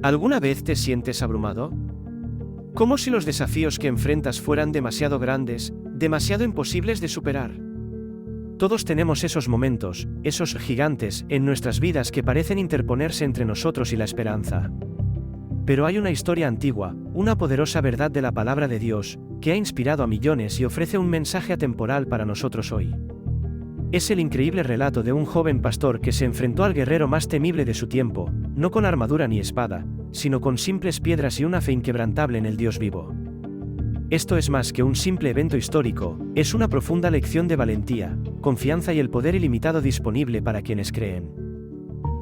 ¿Alguna vez te sientes abrumado? Como si los desafíos que enfrentas fueran demasiado grandes, demasiado imposibles de superar. Todos tenemos esos momentos, esos gigantes, en nuestras vidas que parecen interponerse entre nosotros y la esperanza. Pero hay una historia antigua, una poderosa verdad de la palabra de Dios, que ha inspirado a millones y ofrece un mensaje atemporal para nosotros hoy. Es el increíble relato de un joven pastor que se enfrentó al guerrero más temible de su tiempo, no con armadura ni espada, sino con simples piedras y una fe inquebrantable en el Dios vivo. Esto es más que un simple evento histórico, es una profunda lección de valentía, confianza y el poder ilimitado disponible para quienes creen.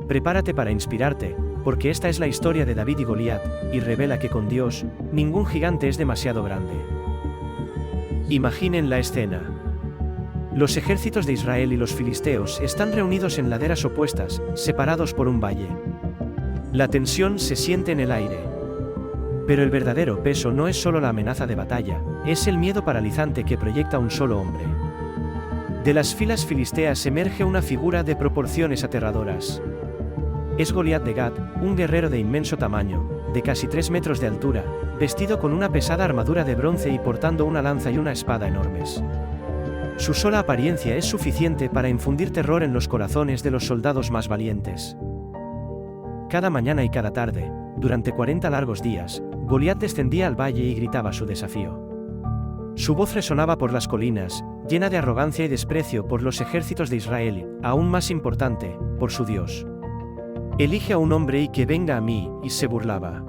Prepárate para inspirarte, porque esta es la historia de David y Goliat, y revela que con Dios, ningún gigante es demasiado grande. Imaginen la escena. Los ejércitos de Israel y los filisteos están reunidos en laderas opuestas, separados por un valle. La tensión se siente en el aire. Pero el verdadero peso no es solo la amenaza de batalla, es el miedo paralizante que proyecta un solo hombre. De las filas filisteas emerge una figura de proporciones aterradoras. Es Goliat de Gat, un guerrero de inmenso tamaño, de casi 3 metros de altura, vestido con una pesada armadura de bronce y portando una lanza y una espada enormes. Su sola apariencia es suficiente para infundir terror en los corazones de los soldados más valientes. Cada mañana y cada tarde, durante 40 largos días, Goliat descendía al valle y gritaba su desafío. Su voz resonaba por las colinas, llena de arrogancia y desprecio por los ejércitos de Israel, aún más importante, por su Dios. Elige a un hombre y que venga a mí, y se burlaba.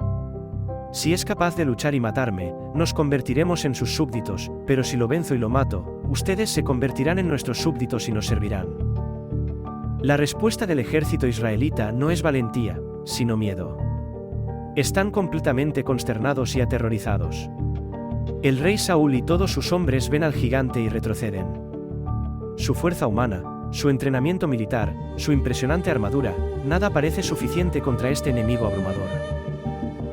Si es capaz de luchar y matarme, nos convertiremos en sus súbditos, pero si lo venzo y lo mato, ustedes se convertirán en nuestros súbditos y nos servirán. La respuesta del ejército israelita no es valentía, sino miedo. Están completamente consternados y aterrorizados. El rey Saúl y todos sus hombres ven al gigante y retroceden. Su fuerza humana, su entrenamiento militar, su impresionante armadura, nada parece suficiente contra este enemigo abrumador.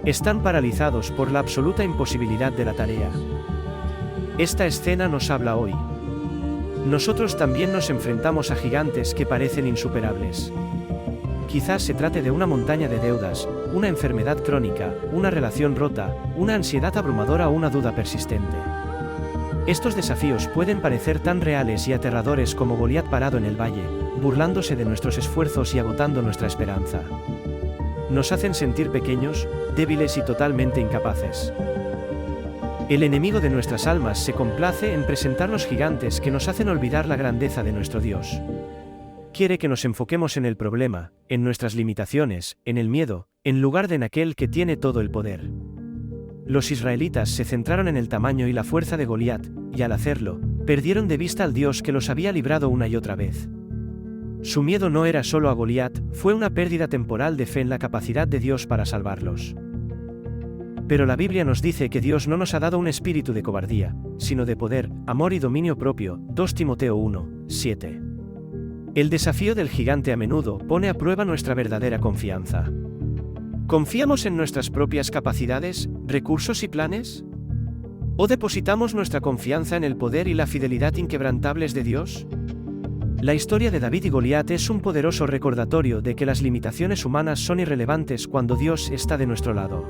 Están paralizados por la absoluta imposibilidad de la tarea. Esta escena nos habla hoy. Nosotros también nos enfrentamos a gigantes que parecen insuperables. Quizás se trate de una montaña de deudas, una enfermedad crónica, una relación rota, una ansiedad abrumadora o una duda persistente. Estos desafíos pueden parecer tan reales y aterradores como Goliat parado en el valle, burlándose de nuestros esfuerzos y agotando nuestra esperanza. Nos hacen sentir pequeños, débiles y totalmente incapaces. El enemigo de nuestras almas se complace en presentarnos gigantes que nos hacen olvidar la grandeza de nuestro Dios. Quiere que nos enfoquemos en el problema, en nuestras limitaciones, en el miedo, en lugar de en aquel que tiene todo el poder. Los israelitas se centraron en el tamaño y la fuerza de Goliat, y al hacerlo, perdieron de vista al Dios que los había librado una y otra vez. Su miedo no era solo a Goliat, fue una pérdida temporal de fe en la capacidad de Dios para salvarlos. Pero la Biblia nos dice que Dios no nos ha dado un espíritu de cobardía, sino de poder, amor y dominio propio, 2 Timoteo 1, 7. El desafío del gigante a menudo pone a prueba nuestra verdadera confianza. ¿Confiamos en nuestras propias capacidades, recursos y planes? ¿O depositamos nuestra confianza en el poder y la fidelidad inquebrantables de Dios? La historia de David y Goliat es un poderoso recordatorio de que las limitaciones humanas son irrelevantes cuando Dios está de nuestro lado.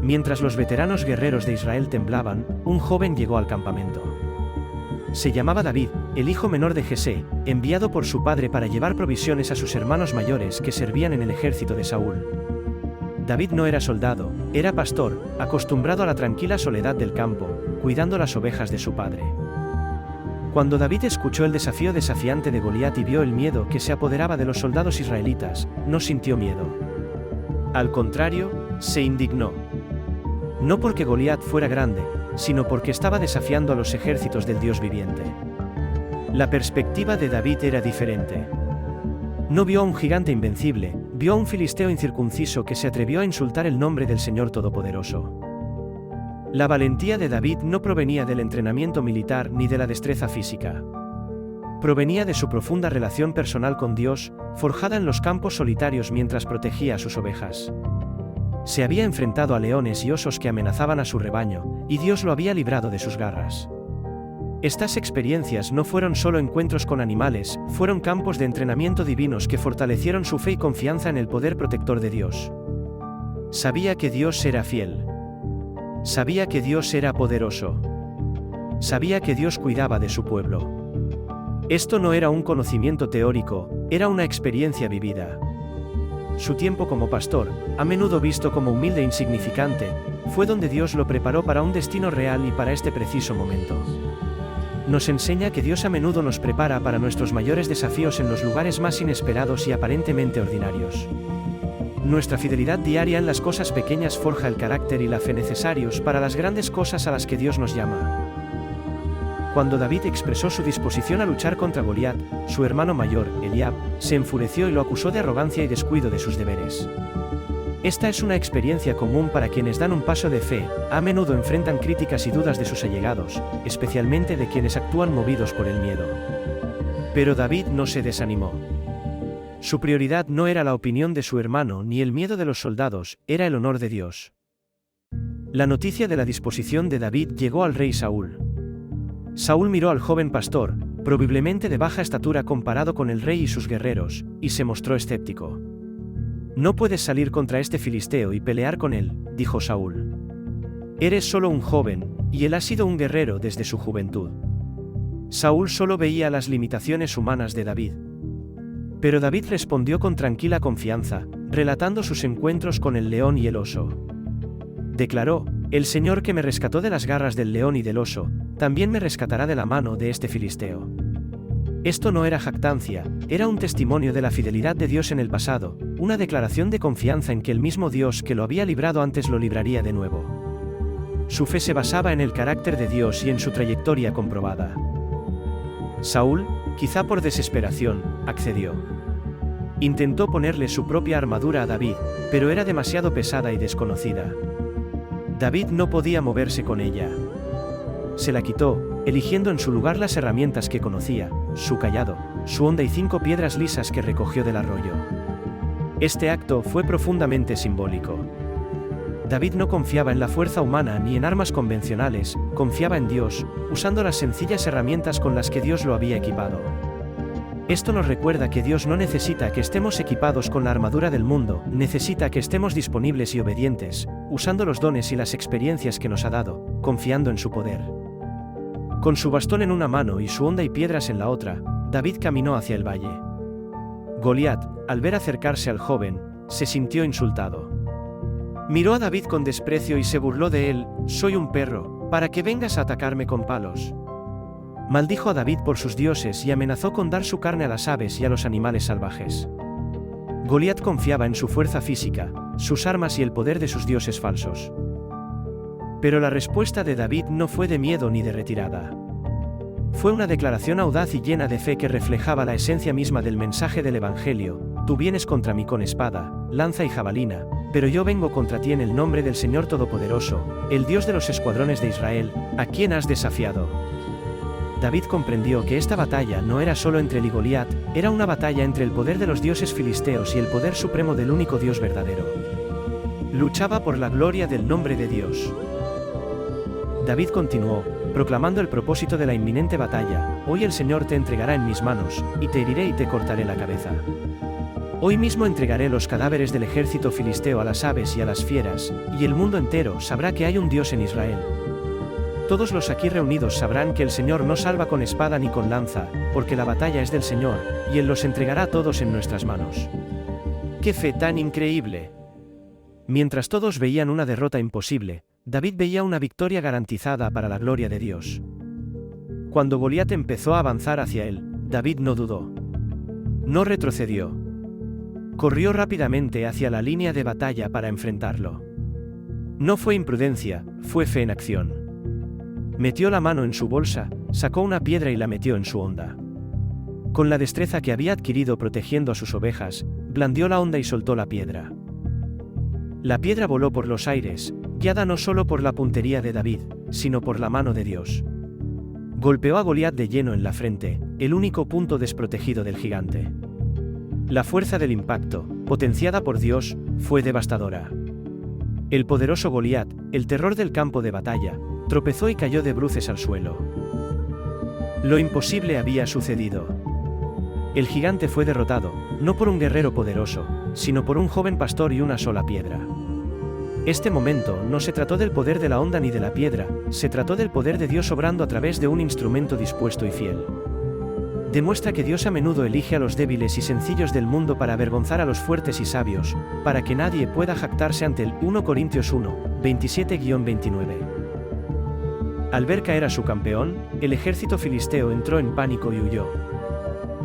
Mientras los veteranos guerreros de Israel temblaban, un joven llegó al campamento. Se llamaba David, el hijo menor de Jesé, enviado por su padre para llevar provisiones a sus hermanos mayores que servían en el ejército de Saúl. David no era soldado, era pastor, acostumbrado a la tranquila soledad del campo, cuidando las ovejas de su padre. Cuando David escuchó el desafío desafiante de Goliat y vio el miedo que se apoderaba de los soldados israelitas, no sintió miedo. Al contrario, se indignó. No porque Goliat fuera grande, sino porque estaba desafiando a los ejércitos del Dios viviente. La perspectiva de David era diferente. No vio a un gigante invencible, vio a un filisteo incircunciso que se atrevió a insultar el nombre del Señor Todopoderoso. La valentía de David no provenía del entrenamiento militar ni de la destreza física. Provenía de su profunda relación personal con Dios, forjada en los campos solitarios mientras protegía a sus ovejas. Se había enfrentado a leones y osos que amenazaban a su rebaño, y Dios lo había librado de sus garras. Estas experiencias no fueron solo encuentros con animales, fueron campos de entrenamiento divinos que fortalecieron su fe y confianza en el poder protector de Dios. Sabía que Dios era fiel. Sabía que Dios era poderoso. Sabía que Dios cuidaba de su pueblo. Esto no era un conocimiento teórico, era una experiencia vivida. Su tiempo como pastor, a menudo visto como humilde e insignificante, fue donde Dios lo preparó para un destino real y para este preciso momento. Nos enseña que Dios a menudo nos prepara para nuestros mayores desafíos en los lugares más inesperados y aparentemente ordinarios. Nuestra fidelidad diaria en las cosas pequeñas forja el carácter y la fe necesarios para las grandes cosas a las que Dios nos llama. Cuando David expresó su disposición a luchar contra Goliat, su hermano mayor, Eliab, se enfureció y lo acusó de arrogancia y descuido de sus deberes. Esta es una experiencia común para quienes dan un paso de fe, a menudo enfrentan críticas y dudas de sus allegados, especialmente de quienes actúan movidos por el miedo. Pero David no se desanimó. Su prioridad no era la opinión de su hermano ni el miedo de los soldados, era el honor de Dios. La noticia de la disposición de David llegó al rey Saúl. Saúl miró al joven pastor, probablemente de baja estatura comparado con el rey y sus guerreros, y se mostró escéptico. «No puedes salir contra este filisteo y pelear con él», dijo Saúl. «Eres solo un joven, y él ha sido un guerrero desde su juventud». Saúl solo veía las limitaciones humanas de David. Pero David respondió con tranquila confianza, relatando sus encuentros con el león y el oso. Declaró: «El Señor que me rescató de las garras del león y del oso, también me rescatará de la mano de este filisteo». Esto no era jactancia, era un testimonio de la fidelidad de Dios en el pasado, una declaración de confianza en que el mismo Dios que lo había librado antes lo libraría de nuevo. Su fe se basaba en el carácter de Dios y en su trayectoria comprobada. Saúl, quizá por desesperación, accedió. Intentó ponerle su propia armadura a David, pero era demasiado pesada y desconocida. David no podía moverse con ella. Se la quitó, eligiendo en su lugar las herramientas que conocía, su cayado, su honda y 5 piedras lisas que recogió del arroyo. Este acto fue profundamente simbólico. David no confiaba en la fuerza humana ni en armas convencionales, confiaba en Dios, usando las sencillas herramientas con las que Dios lo había equipado. Esto nos recuerda que Dios no necesita que estemos equipados con la armadura del mundo, necesita que estemos disponibles y obedientes, usando los dones y las experiencias que nos ha dado, confiando en su poder. Con su bastón en una mano y su honda y piedras en la otra, David caminó hacia el valle. Goliat, al ver acercarse al joven, se sintió insultado. Miró a David con desprecio y se burló de él: «Soy un perro, para que vengas a atacarme con palos». Maldijo a David por sus dioses y amenazó con dar su carne a las aves y a los animales salvajes. Goliat confiaba en su fuerza física, sus armas y el poder de sus dioses falsos. Pero la respuesta de David no fue de miedo ni de retirada. Fue una declaración audaz y llena de fe que reflejaba la esencia misma del mensaje del Evangelio: «Tú vienes contra mí con espada, lanza y jabalina, pero yo vengo contra ti en el nombre del Señor Todopoderoso, el Dios de los escuadrones de Israel, a quien has desafiado». David comprendió que esta batalla no era solo entre él y Goliat, era una batalla entre el poder de los dioses filisteos y el poder supremo del único Dios verdadero. Luchaba por la gloria del nombre de Dios. David continuó, proclamando el propósito de la inminente batalla: «Hoy el Señor te entregará en mis manos, y te heriré y te cortaré la cabeza. Hoy mismo entregaré los cadáveres del ejército filisteo a las aves y a las fieras, y el mundo entero sabrá que hay un Dios en Israel. Todos los aquí reunidos sabrán que el Señor no salva con espada ni con lanza, porque la batalla es del Señor, y Él los entregará a todos en nuestras manos». ¡Qué fe tan increíble! Mientras todos veían una derrota imposible, David veía una victoria garantizada para la gloria de Dios. Cuando Goliat empezó a avanzar hacia él, David no dudó. No retrocedió. Corrió rápidamente hacia la línea de batalla para enfrentarlo. No fue imprudencia, fue fe en acción. Metió la mano en su bolsa, sacó una piedra y la metió en su honda. Con la destreza que había adquirido protegiendo a sus ovejas, blandió la honda y soltó la piedra. La piedra voló por los aires, guiada no solo por la puntería de David, sino por la mano de Dios. Golpeó a Goliat de lleno en la frente, el único punto desprotegido del gigante. La fuerza del impacto, potenciada por Dios, fue devastadora. El poderoso Goliat, el terror del campo de batalla, tropezó y cayó de bruces al suelo. Lo imposible había sucedido. El gigante fue derrotado, no por un guerrero poderoso, sino por un joven pastor y una sola piedra. Este momento no se trató del poder de la onda ni de la piedra, se trató del poder de Dios obrando a través de un instrumento dispuesto y fiel. Demuestra que Dios a menudo elige a los débiles y sencillos del mundo para avergonzar a los fuertes y sabios, para que nadie pueda jactarse ante él. 1 Corintios 1, 27-29. Al ver caer a su campeón, el ejército filisteo entró en pánico y huyó.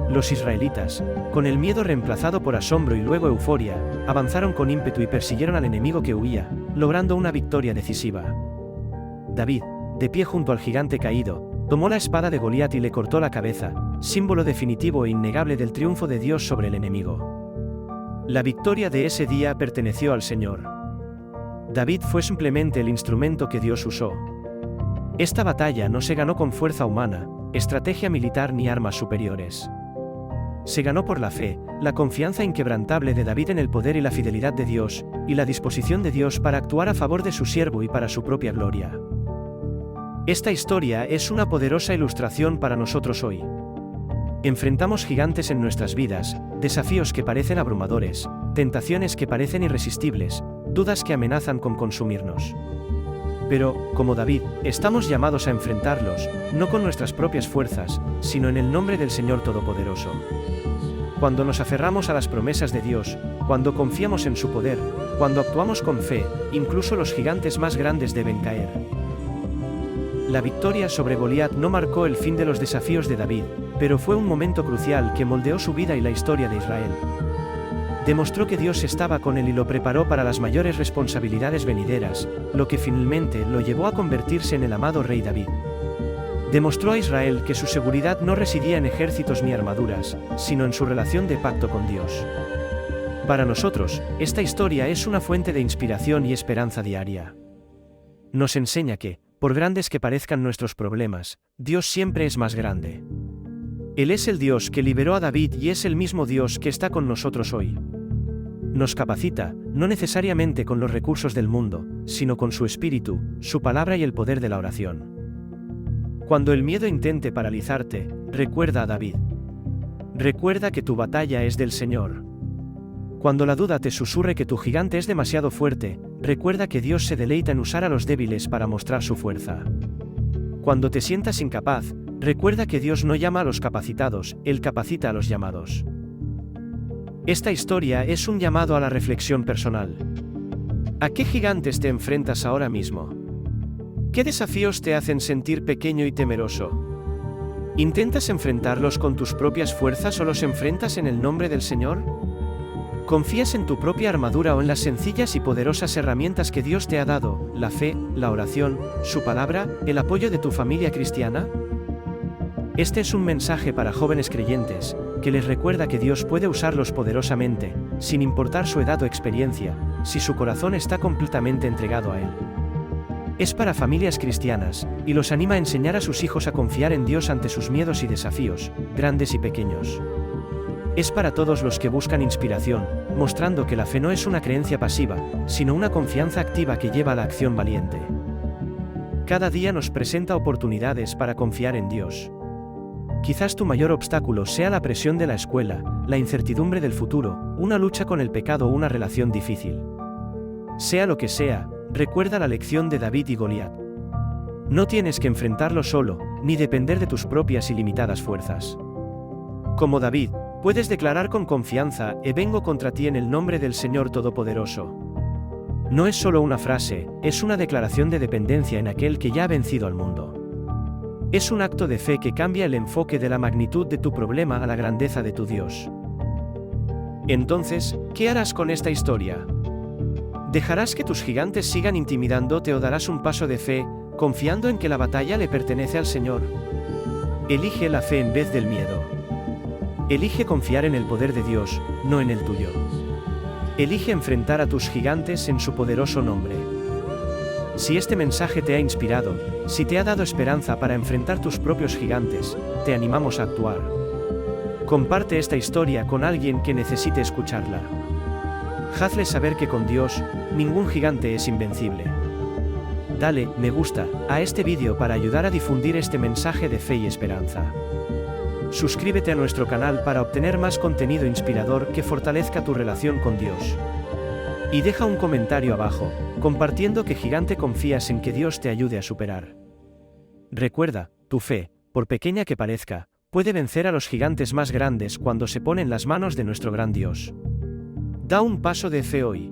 Los israelitas, con el miedo reemplazado por asombro y luego euforia, avanzaron con ímpetu y persiguieron al enemigo que huía, logrando una victoria decisiva. David, de pie junto al gigante caído, tomó la espada de Goliat y le cortó la cabeza, símbolo definitivo e innegable del triunfo de Dios sobre el enemigo. La victoria de ese día perteneció al Señor. David fue simplemente el instrumento que Dios usó. Esta batalla no se ganó con fuerza humana, estrategia militar ni armas superiores. Se ganó por la fe, la confianza inquebrantable de David en el poder y la fidelidad de Dios, y la disposición de Dios para actuar a favor de su siervo y para su propia gloria. Esta historia es una poderosa ilustración para nosotros hoy. Enfrentamos gigantes en nuestras vidas, desafíos que parecen abrumadores, tentaciones que parecen irresistibles, dudas que amenazan con consumirnos. Pero, como David, estamos llamados a enfrentarlos, no con nuestras propias fuerzas, sino en el nombre del Señor Todopoderoso. Cuando nos aferramos a las promesas de Dios, cuando confiamos en su poder, cuando actuamos con fe, incluso los gigantes más grandes deben caer. La victoria sobre Goliat no marcó el fin de los desafíos de David, pero fue un momento crucial que moldeó su vida y la historia de Israel. Demostró que Dios estaba con él y lo preparó para las mayores responsabilidades venideras, lo que finalmente lo llevó a convertirse en el amado rey David. Demostró a Israel que su seguridad no residía en ejércitos ni armaduras, sino en su relación de pacto con Dios. Para nosotros, esta historia es una fuente de inspiración y esperanza diaria. Nos enseña que, por grandes que parezcan nuestros problemas, Dios siempre es más grande. Él es el Dios que liberó a David y es el mismo Dios que está con nosotros hoy. Nos capacita, no necesariamente con los recursos del mundo, sino con su espíritu, su palabra y el poder de la oración. Cuando el miedo intente paralizarte, recuerda a David. Recuerda que tu batalla es del Señor. Cuando la duda te susurre que tu gigante es demasiado fuerte, recuerda que Dios se deleita en usar a los débiles para mostrar su fuerza. Cuando te sientas incapaz, recuerda que Dios no llama a los capacitados, Él capacita a los llamados. Esta historia es un llamado a la reflexión personal. ¿A qué gigantes te enfrentas ahora mismo? ¿Qué desafíos te hacen sentir pequeño y temeroso? ¿Intentas enfrentarlos con tus propias fuerzas o los enfrentas en el nombre del Señor? ¿Confías en tu propia armadura o en las sencillas y poderosas herramientas que Dios te ha dado, la fe, la oración, su palabra, el apoyo de tu familia cristiana? Este es un mensaje para jóvenes creyentes, que les recuerda que Dios puede usarlos poderosamente, sin importar su edad o experiencia, si su corazón está completamente entregado a Él. Es para familias cristianas, y los anima a enseñar a sus hijos a confiar en Dios ante sus miedos y desafíos, grandes y pequeños. Es para todos los que buscan inspiración, mostrando que la fe no es una creencia pasiva, sino una confianza activa que lleva a la acción valiente. Cada día nos presenta oportunidades para confiar en Dios. Quizás tu mayor obstáculo sea la presión de la escuela, la incertidumbre del futuro, una lucha con el pecado o una relación difícil. Sea lo que sea, recuerda la lección de David y Goliat. No tienes que enfrentarlo solo, ni depender de tus propias y limitadas fuerzas. Como David, puedes declarar con confianza: vengo contra ti en el nombre del Señor Todopoderoso. No es solo una frase, es una declaración de dependencia en aquel que ya ha vencido al mundo. Es un acto de fe que cambia el enfoque de la magnitud de tu problema a la grandeza de tu Dios. Entonces, ¿qué harás con esta historia? ¿Dejarás que tus gigantes sigan intimidándote o darás un paso de fe, confiando en que la batalla le pertenece al Señor? Elige la fe en vez del miedo. Elige confiar en el poder de Dios, no en el tuyo. Elige enfrentar a tus gigantes en su poderoso nombre. Si este mensaje te ha inspirado, si te ha dado esperanza para enfrentar tus propios gigantes, te animamos a actuar. Comparte esta historia con alguien que necesite escucharla. Hazle saber que con Dios, ningún gigante es invencible. Dale me gusta a este vídeo para ayudar a difundir este mensaje de fe y esperanza. Suscríbete a nuestro canal para obtener más contenido inspirador que fortalezca tu relación con Dios. Y deja un comentario abajo, compartiendo qué gigante confías en que Dios te ayude a superar. Recuerda, tu fe, por pequeña que parezca, puede vencer a los gigantes más grandes cuando se pone en las manos de nuestro gran Dios. Da un paso de fe hoy.